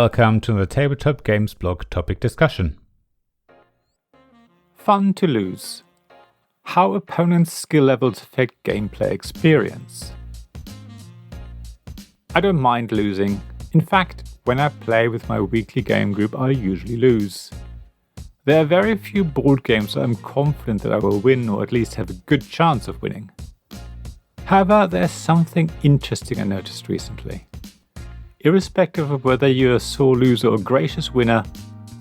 welcome to the Tabletop Games blog topic discussion. Fun to lose. How opponents' skill levels affect gameplay experience. I don't mind losing. In fact, when I play with my weekly game group, I usually lose. There are very few board games where I'm confident that I will win or at least have a good chance of winning. However, there's something interesting I noticed recently. Irrespective of whether you're a sore loser or gracious winner,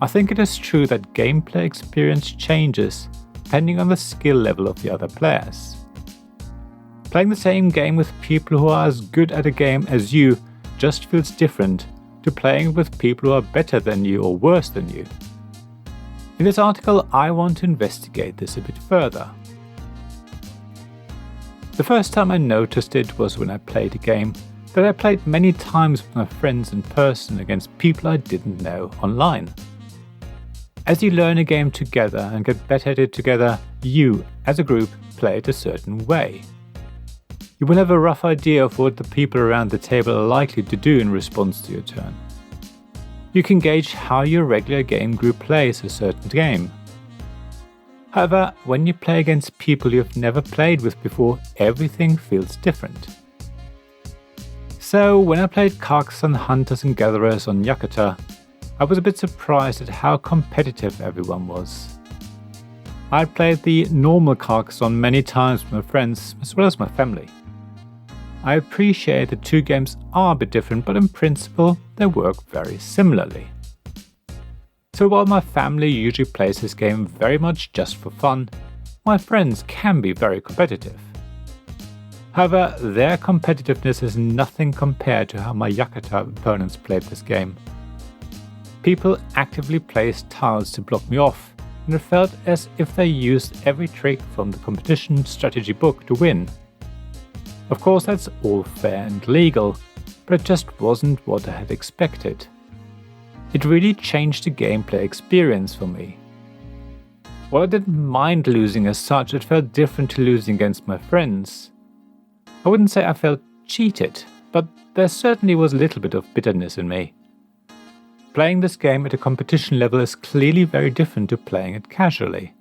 I think it is true that gameplay experience changes depending on the skill level of the other players. Playing the same game with people who are as good at a game as you just feels different to playing with people who are better than you or worse than you. In this article, I want to investigate this a bit further. The first time I noticed it was when I played a game that I played many times with my friends in person against people I didn't know online. As you learn a game together and get better at it together, you, as a group, play it a certain way. You will have a rough idea of what the people around the table are likely to do in response to your turn. You can gauge how your regular game group plays a certain game. However, when you play against people you've never played with before, everything feels different. So, when I played Carcassonne Hunters and Gatherers on Yakata, I was a bit surprised at how competitive everyone was. I played the normal Carcassonne many times with my friends as well as my family. I appreciate the two games are a bit different, but in principle they work very similarly. So while my family usually plays this game very much just for fun, my friends can be very competitive. However, their competitiveness is nothing compared to how my Yakata opponents played this game. People actively placed tiles to block me off, and it felt as if they used every trick from the competition strategy book to win. Of course, that's all fair and legal, but it just wasn't what I had expected. It really changed the gameplay experience for me. While I didn't mind losing as such, it felt different to losing against my friends. I wouldn't say I felt cheated, but there certainly was a little bit of bitterness in me. Playing this game at a competition level is clearly very different to playing it casually.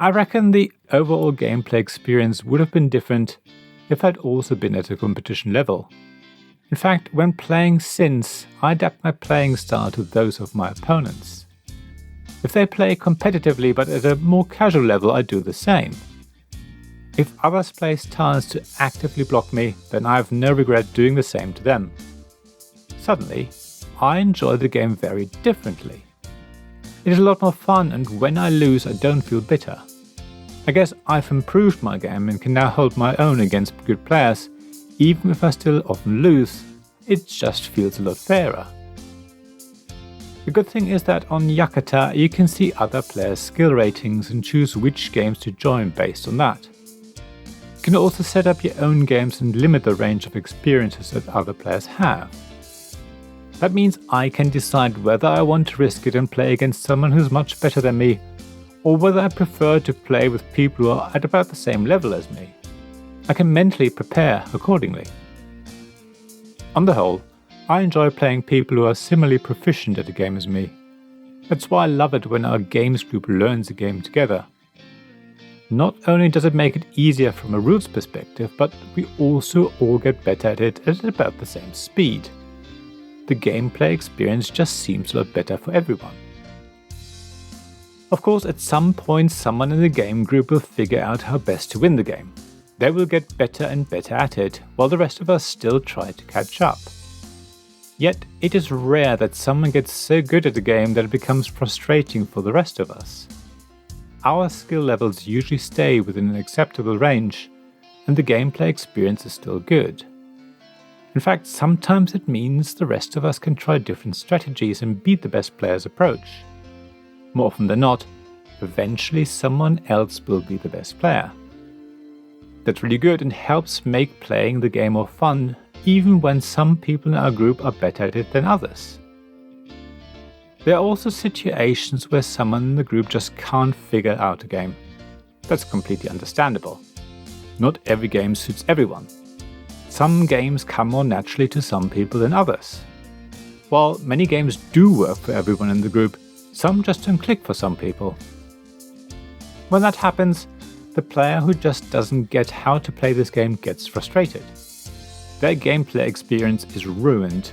I reckon the overall gameplay experience would have been different if I'd also been at a competition level. In fact, when playing Sins, I adapt my playing style to those of my opponents. If they play competitively but at a more casual level, I do the same. If others place tiles to actively block me, then I have no regret doing the same to them. Suddenly, I enjoy the game very differently. It is a lot more fun, and when I lose I don't feel bitter. I guess I've improved my game and can now hold my own against good players. Even if I still often lose, it just feels a lot fairer. The good thing is that on Yakata you can see other players' skill ratings and choose which games to join based on that. You can also set up your own games and limit the range of experiences that other players have. That means I can decide whether I want to risk it and play against someone who's much better than me, or whether I prefer to play with people who are at about the same level as me. I can mentally prepare accordingly. On the whole, I enjoy playing people who are similarly proficient at the game as me. That's why I love it when our games group learns a game together. Not only does it make it easier from a rules perspective, but we also all get better at it at about the same speed. The gameplay experience just seems a lot better for everyone. Of course, at some point someone in the game group will figure out how best to win the game. They will get better and better at it, while the rest of us still try to catch up. Yet, it is rare that someone gets so good at a game that it becomes frustrating for the rest of us. Our skill levels usually stay within an acceptable range, and the gameplay experience is still good. In fact, sometimes it means the rest of us can try different strategies and beat the best player's approach. More often than not, eventually someone else will be the best player. That's really good and helps make playing the game more fun, even when some people in our group are better at it than others. There are also situations where someone in the group just can't figure out a game. That's completely understandable. Not every game suits everyone. Some games come more naturally to some people than others. While many games do work for everyone in the group, some just don't click for some people. When that happens, the player who just doesn't get how to play this game gets frustrated. Their gameplay experience is ruined.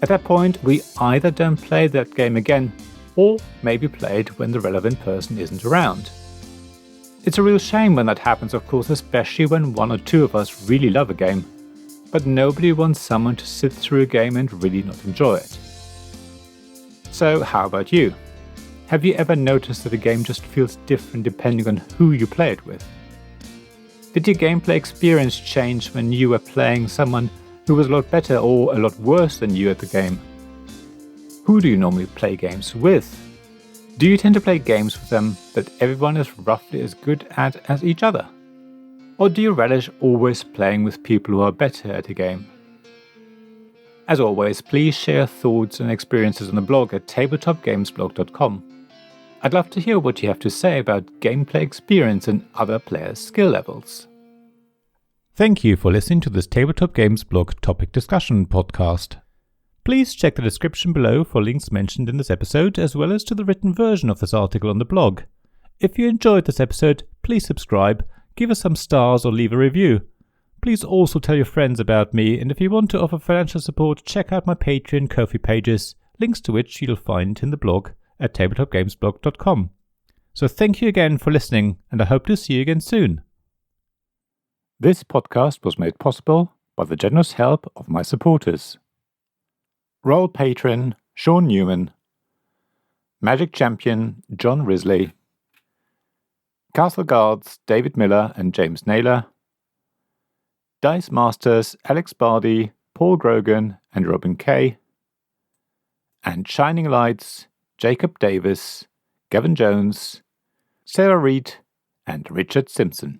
At that point, we either don't play that game again, or maybe play it when the relevant person isn't around. It's a real shame when that happens, of course, especially when one or two of us really love a game, but nobody wants someone to sit through a game and really not enjoy it. So how about you? Have you ever noticed that a game just feels different depending on who you play it with? Did your gameplay experience change when you were playing someone who was a lot better or a lot worse than you at the game? Who do you normally play games with? Do you tend to play games with them that everyone is roughly as good at as each other? Or do you relish always playing with people who are better at a game? As always, please share thoughts and experiences on the blog at tabletopgamesblog.com. I'd love to hear what you have to say about gameplay experience and other players' skill levels. Thank you for listening to this Tabletop Games Blog topic discussion podcast. Please check the description below for links mentioned in this episode, as well as to the written version of this article on the blog. If you enjoyed this episode, please subscribe, give us some stars, or leave a review. Please also tell your friends about me, and if you want to offer financial support, check out my Patreon and Ko-fi pages, links to which you'll find in the blog at tabletopgamesblog.com. So thank you again for listening, and I hope to see you again soon. This podcast was made possible by the generous help of my supporters. Royal Patron Sean Newman, Magic Champion John Risley, Castle Guards David Miller and James Naylor, Dice Masters Alex Bardi, Paul Grogan and Robin Kay, and Shining Lights Jacob Davis, Gavin Jones, Sarah Reed and Richard Simpson.